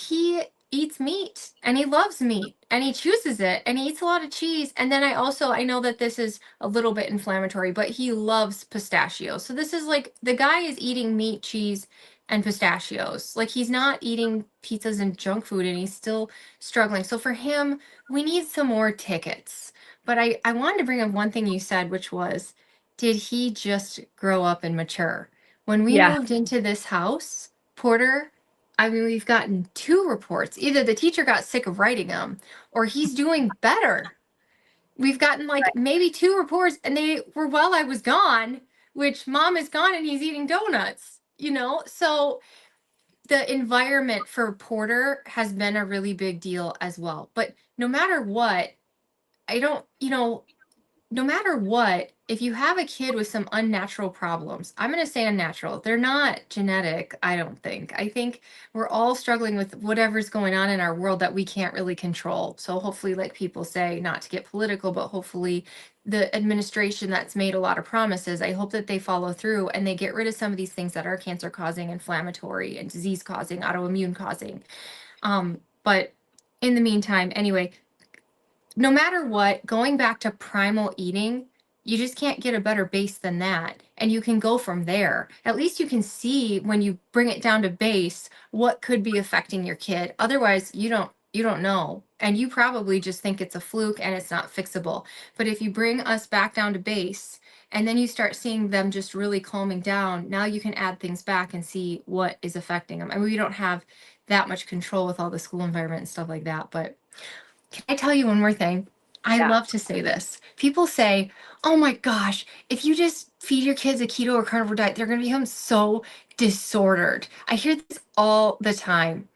B: eats meat and he loves meat and he chooses it and he eats a lot of cheese. And then I know that this is a little bit inflammatory, but he loves pistachios. So this is like the guy is eating meat, cheese, and pistachios. Like he's not eating pizzas and junk food and he's still struggling. So for him, we need some more tickets. But I wanted to bring up one thing you said, which was, did he just grow up and mature? When we
A: Yeah.
B: moved into this house, Porter, I mean, we've gotten two reports. Either the teacher got sick of writing them or he's doing better. We've gotten like maybe two reports and they were while I was gone, which mom is gone and he's eating donuts, you know? So the environment for Porter has been a really big deal as well. But no matter what, I don't, you know, no matter what, if you have a kid with some unnatural problems, I'm going to say unnatural. They're not genetic, I don't think. I think we're all struggling with whatever's going on in our world that we can't really control. So hopefully, like people say, not to get political, but hopefully the administration that's made a lot of promises, I hope that they follow through and they get rid of some of these things that are cancer causing, inflammatory and disease causing, autoimmune causing. But in the meantime, anyway, no matter what, going back to primal eating, you just can't get a better base than that. And you can go from there. At least you can see when you bring it down to base what could be affecting your kid. Otherwise, you don't know. And you probably just think it's a fluke and it's not fixable. But if you bring us back down to base and then you start seeing them just really calming down, now you can add things back and see what is affecting them. I mean, we don't have that much control with all the school environment and stuff like that, but can I tell you one more thing? I
A: Yeah.
B: love to say this. People say, oh my gosh, if you just feed your kids a keto or carnivore diet, they're going to become so disordered. I hear this all the time.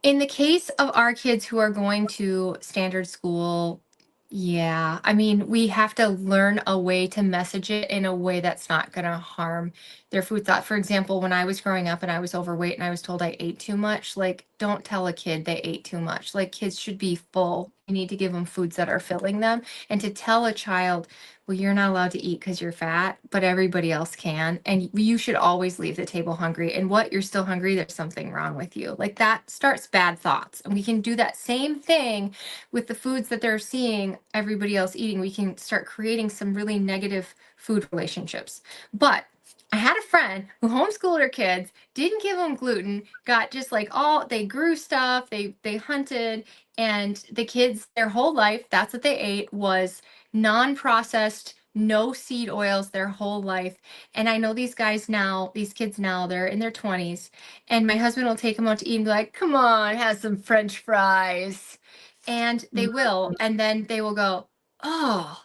B: In the case of our kids who are going to standard school, yeah, I mean, we have to learn a way to message it in a way that's not going to harm their food thought. For example, when I was growing up and I was overweight and I was told I ate too much, like, don't tell a kid they ate too much. Like, kids should be full. You need to give them foods that are filling them. And to tell a child, well, you're not allowed to eat because you're fat, but everybody else can. And you should always leave the table hungry. And what, you're still hungry? There's something wrong with you. Like that starts bad thoughts. And we can do that same thing with the foods that they're seeing everybody else eating. We can start creating some really negative food relationships. But I had a friend who homeschooled her kids, didn't give them gluten, got just like they grew stuff, they hunted, and the kids their whole life, that's what they ate was non-processed, no seed oils their whole life. And I know these guys now, these kids now, they're in their 20s, and my husband will take them out to eat and be like, come on, have some French fries. And they will, and then they will go, oh,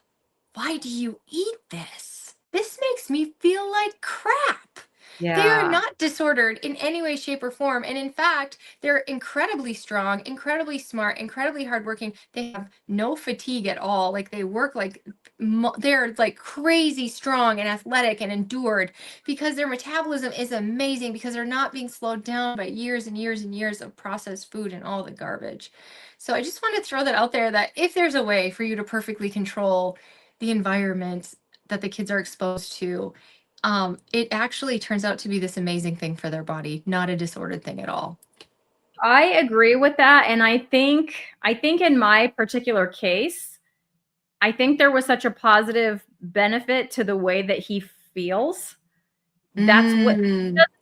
B: why do you eat this? This makes me feel like crap. They are
A: Yeah.
B: not disordered in any way, shape, or form. And in fact, they're incredibly strong, incredibly smart, incredibly hardworking. They have no fatigue at all. Like they work like they're like crazy strong and athletic and endured because their metabolism is amazing because they're not being slowed down by years and years and years of processed food and all the garbage. So I just want to throw that out there that if there's a way for you to perfectly control the environment that the kids are exposed to, it actually turns out to be this amazing thing for their body, not a disordered thing at all.
A: I agree with that. And I think in my particular case, I think there was such a positive benefit to the way that he feels. That's what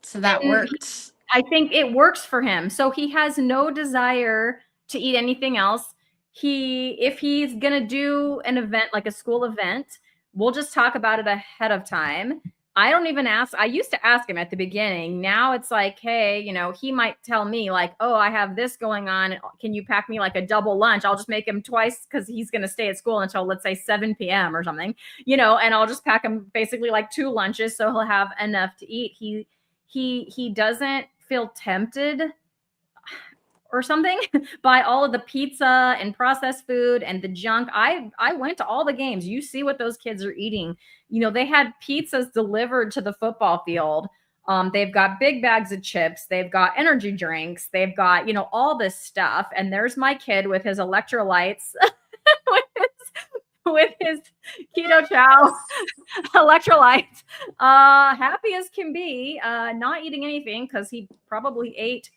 B: So that
A: and
B: worked.
A: I think it works for him. So he has no desire to eat anything else. If he's going to do an event like a school event, we'll just talk about it ahead of time. I don't even ask. I used to ask him at the beginning. Now it's like, hey, he might tell me like, oh, I have this going on. Can you pack me like a double lunch? I'll just make him twice because he's going to stay at school until let's say 7 p.m. or something, and I'll just pack him basically like 2 lunches so he'll have enough to eat. He doesn't feel tempted or something by all of the pizza and processed food and the junk. I went to all the games. You see what those kids are eating. They had pizzas delivered to the football field. They've got big bags of chips. They've got energy drinks. They've got, all this stuff. And there's my kid with his electrolytes, with his keto chow electrolytes, happy as can be, not eating anything because he probably ate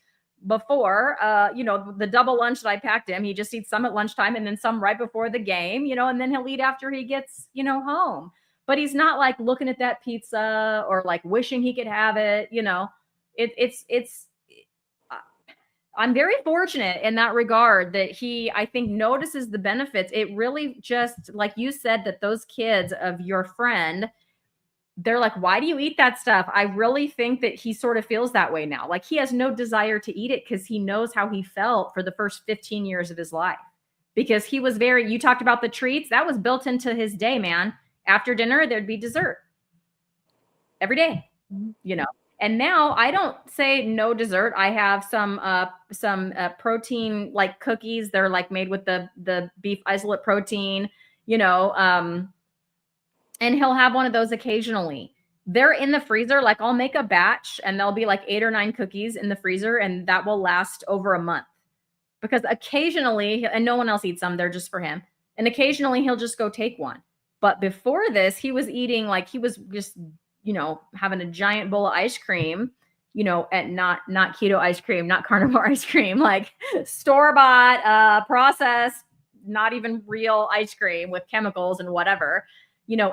A: before, the double lunch that I packed him. He just eats some at lunchtime and then some right before the game, and then he'll eat after he gets, home. But he's not like looking at that pizza or like wishing he could have it. It's I'm very fortunate in that regard that he, I think, notices the benefits. It really just, like you said, that those kids of your friend, they're like, why do you eat that stuff? I really think that he sort of feels that way now. Like he has no desire to eat it because he knows how he felt for the first 15 years of his life. Because he was you talked about the treats, that was built into his day, man. After dinner, there'd be dessert every day, And now I don't say no dessert. I have some protein like cookies. They're like made with the beef isolate protein, and he'll have one of those occasionally. They're in the freezer. Like I'll make a batch and there'll be like 8 or 9 cookies in the freezer and that will last over a month. Because occasionally, and no one else eats them, they're just for him. And occasionally he'll just go take one. But before this, he was eating like he was just having a giant bowl of ice cream, at not keto ice cream, not carnivore ice cream, like store-bought, processed, not even real ice cream with chemicals and whatever,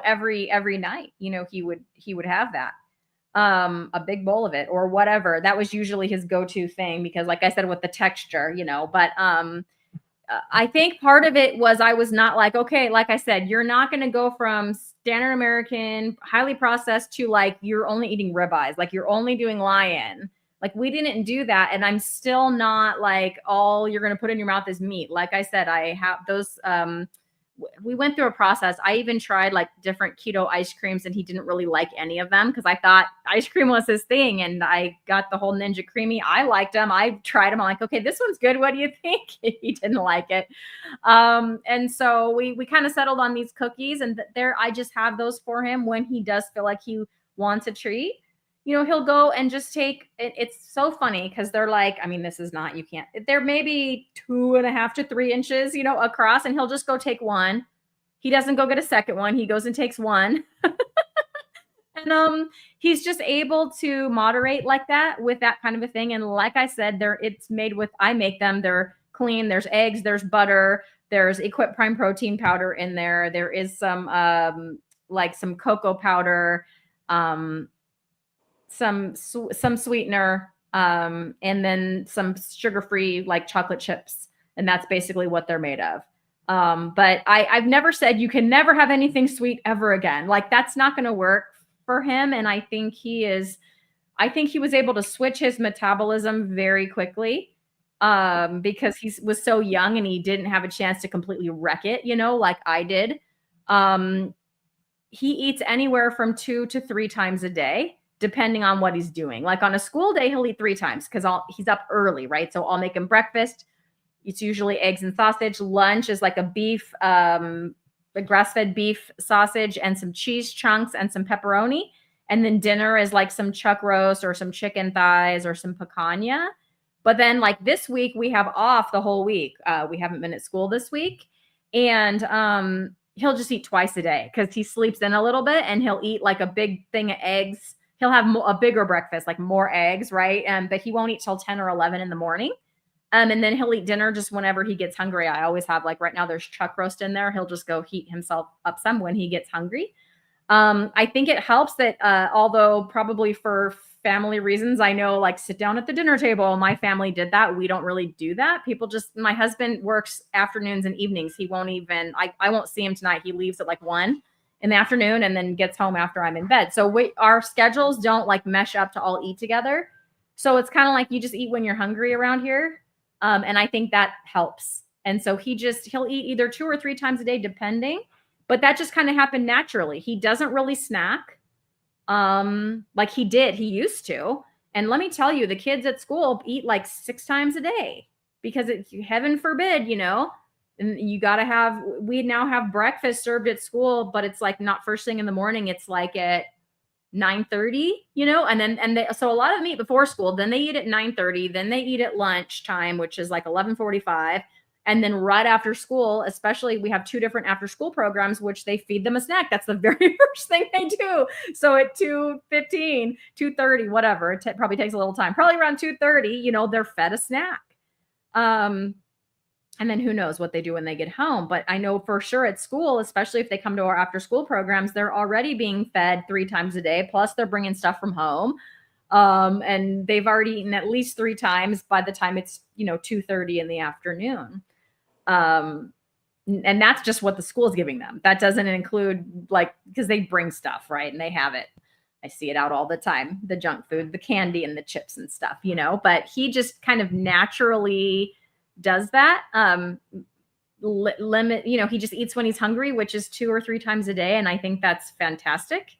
A: every night, he would have that, a big bowl of it or whatever. That was usually his go-to thing because like I said, with the texture, but, I think part of it was I was not like, okay, like I said, you're not going to go from standard American, highly processed to like, you're only eating ribeyes, like you're only doing lion. Like we didn't do that. And I'm still not like all you're going to put in your mouth is meat. Like I said, I have those, we went through a process. I even tried like different keto ice creams and he didn't really like any of them because I thought ice cream was his thing. And I got the whole Ninja Creamy. I liked them. I tried them. I'm like, okay, this one's good. What do you think? He didn't like it. And so we kind of settled on these cookies and I just have those for him when he does feel like he wants a treat. He'll go and just take it. It's so funny because they're like, I mean, this is not, you can't, they're maybe 2.5 to 3 inches, across, and he'll just go take one. He doesn't go get a second one. He goes and takes one. And he's just able to moderate like that with that kind of a thing. And like I said, it's made with, I make them, they're clean. There's eggs, there's butter, there's Equip Prime protein powder in there. There is some like some cocoa powder, some sweetener, and then some sugar-free like chocolate chips. And that's basically what they're made of. But I've never said you can never have anything sweet ever again. Like that's not going to work for him. And I think he was able to switch his metabolism very quickly, because he was so young and he didn't have a chance to completely wreck it, like I did. He eats anywhere from 2 to 3 times a day, depending on what he's doing. Like on a school day, he'll eat 3 times because he's up early, right? So I'll make him breakfast. It's usually eggs and sausage. Lunch is like a beef, a grass-fed beef sausage and some cheese chunks and some pepperoni. And then dinner is like some chuck roast or some chicken thighs or some picanha. But then like this week, we have off the whole week. We haven't been at school this week. And he'll just eat twice a day because he sleeps in a little bit and he'll eat like a big thing of eggs. He'll have a bigger breakfast, like more eggs, right? But he won't eat till 10 or 11 in the morning. And then he'll eat dinner just whenever he gets hungry. I always have, like right now, there's chuck roast in there. He'll just go heat himself up some when he gets hungry. I think it helps that, although probably for family reasons, I know like sit down at the dinner table. My family did that. We don't really do that. My husband works afternoons and evenings. He won't even, I won't see him tonight. He leaves at like 1 in the afternoon and then gets home after I'm in bed. So our schedules don't like mesh up to all eat together. So it's kind of like you just eat when you're hungry around here. And I think that helps. And so he'll eat either 2 or 3 times a day, depending, but that just kind of happened naturally. He doesn't really snack. Like he used to. And let me tell you, the kids at school eat like 6 times a day because heaven forbid, and we now have breakfast served at school, but it's like not first thing in the morning. It's like at 9:30, so a lot of them eat before school, then they eat at 9:30, then they eat at lunchtime, which is like 11:45. And then right after school, especially we have 2 different after school programs, which they feed them a snack. That's the very first thing they do. So at 2:15, 2:30, whatever, it probably takes a little time. Probably around 2:30, they're fed a snack. And then who knows what they do when they get home. But I know for sure at school, especially if they come to our after school programs, they're already being fed 3 times a day. Plus they're bringing stuff from home. And they've already eaten at least 3 times by the time it's, 2:30 in the afternoon. And that's just what the school is giving them. That doesn't include because they bring stuff, right? And they have it. I see it out all the time, the junk food, the candy and the chips and stuff, but he just kind of naturally does that. Limit, he just eats when he's hungry, which is 2 or 3 times a day. And I think that's fantastic.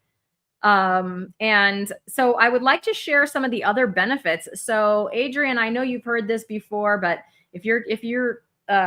A: And so I would like to share some of the other benefits. So Adrian, I know you've heard this before, but if you're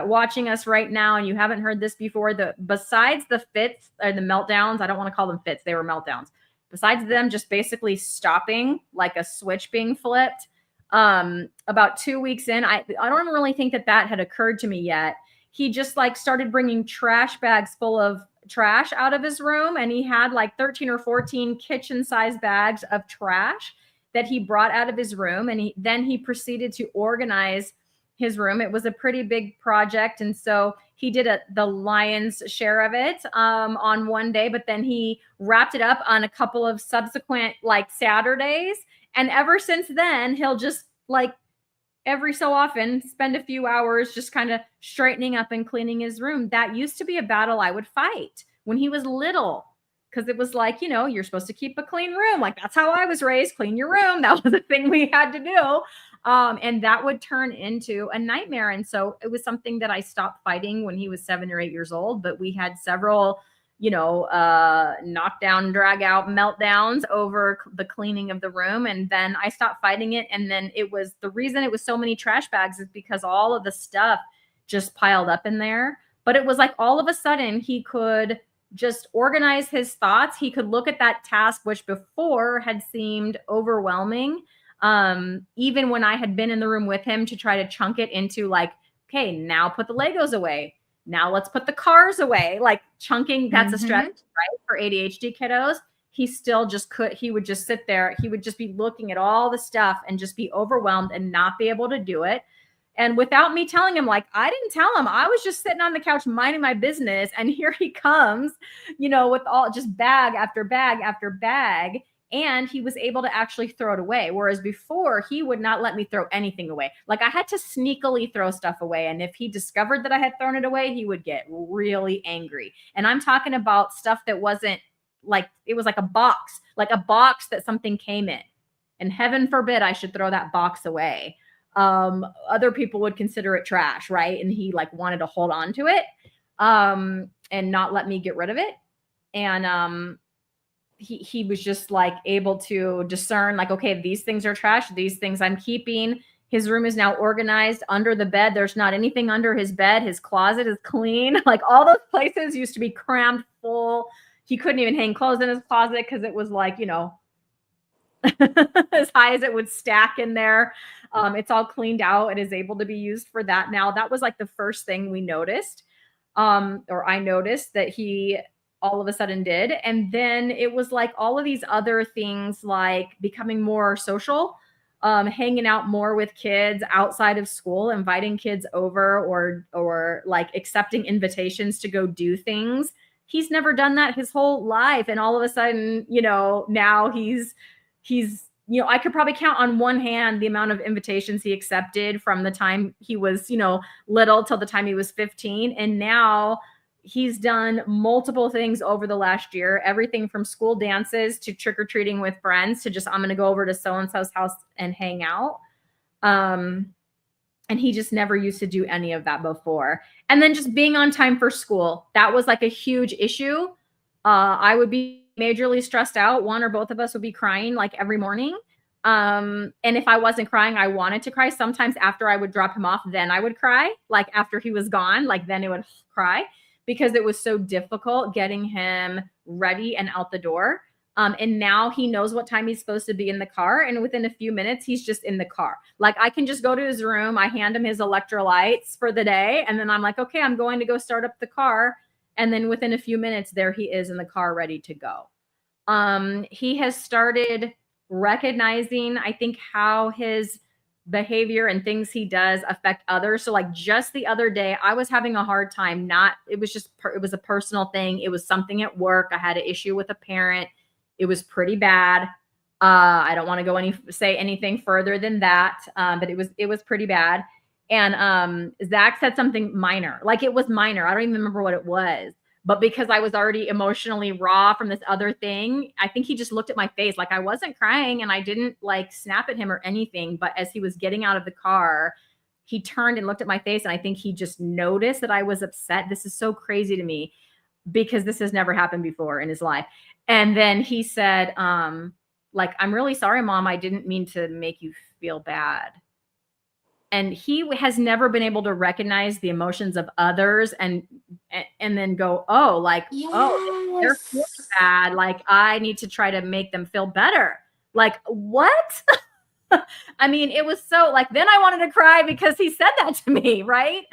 A: watching us right now and you haven't heard this before, besides the fits or the meltdowns, I don't want to call them fits, they were meltdowns. Besides them just basically stopping like a switch being flipped, about 2 weeks in, I don't really think that had occurred to me yet. He just started bringing trash bags full of trash out of his room, and he had 13 or 14 kitchen-sized bags of trash that he brought out of his room, and then he proceeded to organize his room. It was a pretty big project, and so he did the lion's share of it on one day, but then he wrapped it up on a couple of subsequent Saturdays, and ever since then he'll just every so often spend a few hours just kind of straightening up and cleaning his room. That used to be a battle I would fight when he was little, because it was you're supposed to keep a clean room. That's how I was raised. Clean your room. That was a thing we had to do. And that would turn into a nightmare. And so it was something that I stopped fighting when he was 7 or 8 years old, but we had several knockdown, drag out meltdowns over the cleaning of the room. And then I stopped fighting it. And then the reason it was so many trash bags is because all of the stuff just piled up in there. But it was all of a sudden he could just organize his thoughts. He could look at that task, which before had seemed overwhelming. Even when I had been in the room with him to try to chunk it into okay, now put the Legos away. Now let's put the cars away. Chunking, that's a strategy, right? For ADHD kiddos. He still just he would just sit there. He would just be looking at all the stuff and just be overwhelmed and not be able to do it. And without me telling him, I didn't tell him, I was just sitting on the couch minding my business. And here he comes, with all just bag after bag after bag. And he was able to actually throw it away. Whereas before, he would not let me throw anything away. I had to sneakily throw stuff away. And if he discovered that I had thrown it away, he would get really angry. And I'm talking about stuff that wasn't it was a box that something came in. And heaven forbid I should throw that box away. Other people would consider it trash, right? And he wanted to hold on to it and not let me get rid of it. And he was just able to discern okay, these things are trash, these things I'm keeping. His room is now organized under the bed. There's not anything under his bed. His closet is clean. All those places used to be crammed full. He couldn't even hang clothes in his closet because it was as high as it would stack in there. It's all cleaned out. It is able to be used for that now. That was the first thing we noticed, or I noticed that he all of a sudden did. And then it was all of these other things, becoming more social, hanging out more with kids outside of school, inviting kids over, or accepting invitations to go do things. He's never done that his whole life. And all of a sudden, now he's I could probably count on one hand the amount of invitations he accepted from the time he was, little till the time he was 15. And now he's done multiple things over the last year, everything from school dances to trick-or-treating with friends to just, I'm going to go over to so-and-so's house and hang out. And he just never used to do any of that before. And then just being on time for school, that was a huge issue. I would be majorly stressed out. One or both of us would be crying every morning. And if I wasn't crying, I wanted to cry. Sometimes after I would drop him off, then I would cry. After he was gone, then it would cry, because it was so difficult getting him ready and out the door. And now he knows what time he's supposed to be in the car. And within a few minutes, he's just in the car. Like I can just go to his room. I hand him his electrolytes for the day. And then I'm like, okay, I'm going to go start up the car. And then within a few minutes, there he is in the car ready to go. He has started recognizing, I think, how his behavior and things he does affect others. So like just the other day, I was having a hard time. It was a personal thing. It was something at work. I had an issue with a parent. It was pretty bad. I don't want to say anything further than that. But it was pretty bad. And Zach said something minor, like it was minor. I don't even remember what it was. But because I was already emotionally raw from this other thing, I think he just looked at my face. Like I wasn't crying and I didn't like snap at him or anything. But as he was getting out of the car, he turned and looked at my face. And I think he just noticed that I was upset. This is so crazy to me because this has never happened before in his life. And then he said, like, I'm really sorry, Mom. I didn't mean to make you feel bad. And he has never been able to recognize the emotions of others and then go, oh, like, oh, they're feeling
B: Yes.
A: bad. Like I need to try to make them feel better. Like what? I mean, it was so like, then I wanted to cry because he said that to me. Right.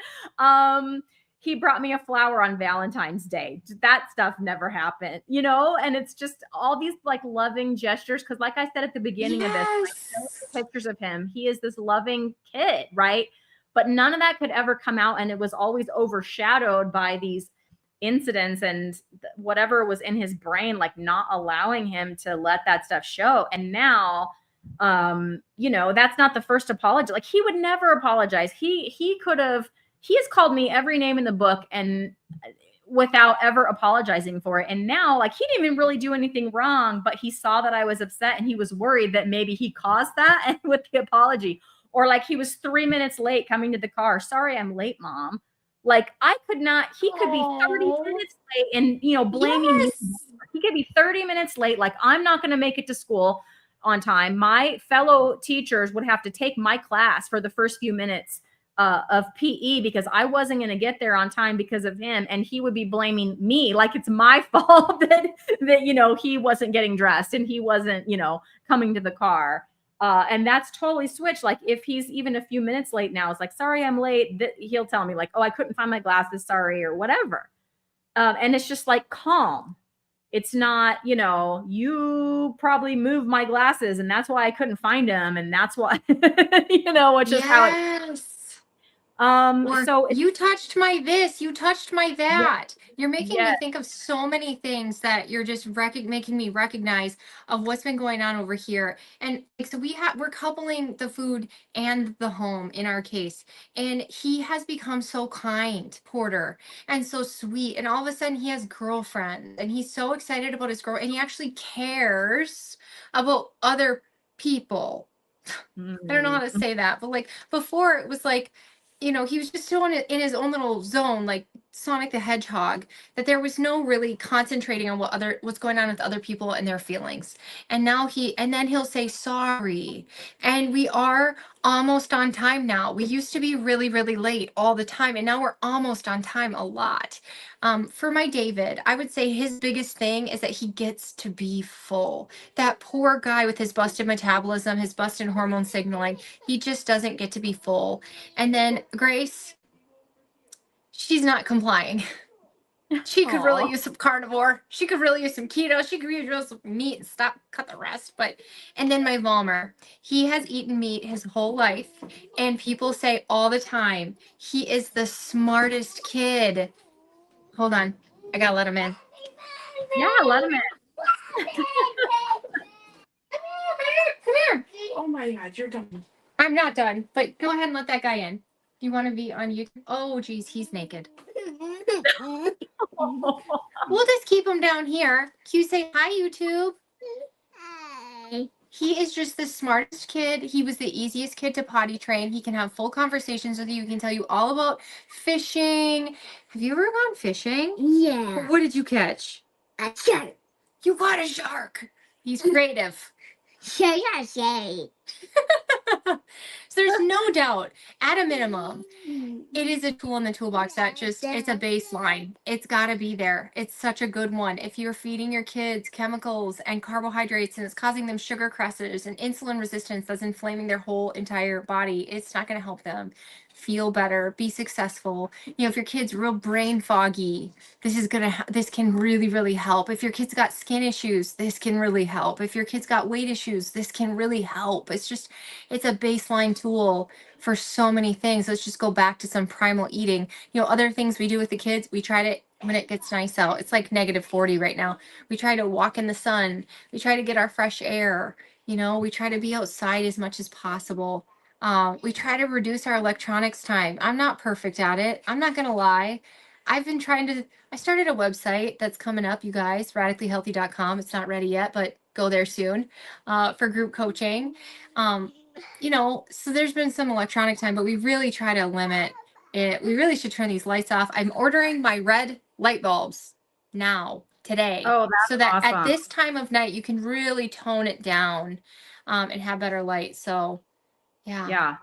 A: He brought me a flower on Valentine's Day. That stuff never happened, and it's just all these like loving gestures. Cause like I said at the beginning of this,
B: Yes.
A: pictures of him, he is this loving kid, right? But none of that could ever come out. And it was always overshadowed by these incidents and whatever was in his brain, like not allowing him to let that stuff show. And now, that's not the first apology. Like he would never apologize. He has called me every name in the book and without ever apologizing for it. And now, like, he didn't even really do anything wrong, but he saw that I was upset and he was worried that maybe he caused that and with the apology. Or like he was 3 minutes late coming to the car. Sorry, I'm late, Mom. Like he could be 30 minutes late and blaming me.
B: Yes.
A: He could be 30 minutes late. Like, I'm not going to make it to school on time. My fellow teachers would have to take my class for the first few minutes of PE because I wasn't going to get there on time because of him. And he would be blaming me like it's my fault that he wasn't getting dressed and he wasn't, coming to the car. And that's totally switched. Like if he's even a few minutes late now, it's like, sorry, I'm late. He'll tell me like, oh, I couldn't find my glasses. Sorry, or whatever. And it's just like calm. It's not, you probably moved my glasses and that's why I couldn't find them. And that's why, which is how it.
B: Yes. Or
A: So
B: you touched my this, you touched my
A: yeah,
B: that. You're making me
A: yeah.
B: think of so many things that you're just making me recognize of what's been going on over here. And like, so we're coupling the food and the home in our case. And he has become so kind, Porter, and so sweet. And all of a sudden he has girlfriends and he's so excited about his girl and he actually cares about other people. I don't know how to
A: Mm.
B: say that, but like before it was like, he was just so in his own little zone, like Sonic the Hedgehog, that there was no really concentrating on what's going on with other people and their feelings. And now then he'll say sorry. And we are almost on time now. We used to be really, really late all the time, and now we're almost on time a lot. For my David, I would say his biggest thing is that he gets to be full. That poor guy with his busted metabolism, his busted hormone signaling, he just doesn't get to be full. And then Grace, she's not complying. She could really use some carnivore. She could really use some keto. She could use some meat and cut the rest. And then my Valmer, he has eaten meat his whole life. And people say all the time, he is the smartest kid. Hold on. I gotta let him in.
A: Yeah, let him in.
B: Come here.
C: Oh my God, you're done.
B: I'm not done, but go ahead and let that guy in. Do you want to be on YouTube? Oh, geez, he's naked. We'll just keep him down here. Can you say hi, YouTube?
C: Hi.
B: He is just the smartest kid. He was the easiest kid to potty train. He can have full conversations with you. He can tell you all about fishing. Have you ever gone fishing?
C: Yeah.
B: What did you catch?
C: A shark.
B: You caught a shark. He's creative.
C: Shay.
B: So there's no doubt, at a minimum, it is a tool in the toolbox that just, it's a baseline. It's got to be there. It's such a good one. If you're feeding your kids chemicals and carbohydrates and it's causing them sugar crashes and insulin resistance that's inflaming their whole entire body, it's not going to help them feel better, be successful. You know, if your kid's real brain foggy, this can really, really help. If your kid's got skin issues, this can really help. If your kid's got weight issues, this can really help. It's a baseline tool for so many things. Let's just go back to some primal eating. You know, other things we do with the kids, we try to, when it gets nice out, it's like -40 right now. We try to walk in the sun. We try to get our fresh air. You know, we try to be outside as much as possible. We try to reduce our electronics time. I'm not perfect at it. I'm not going to lie. I started a website that's coming up, you guys, radicallyhealthy.com. It's not ready yet, but go there soon, for group coaching. You know, so there's been some electronic time, but we really try to limit it. We really should turn these lights off. I'm ordering my red light bulbs now, today,
A: Oh,
B: so
A: that's
B: that at
A: awesome.
B: this time of night, you can really tone it down, and have better light. So, yeah.
A: Yeah.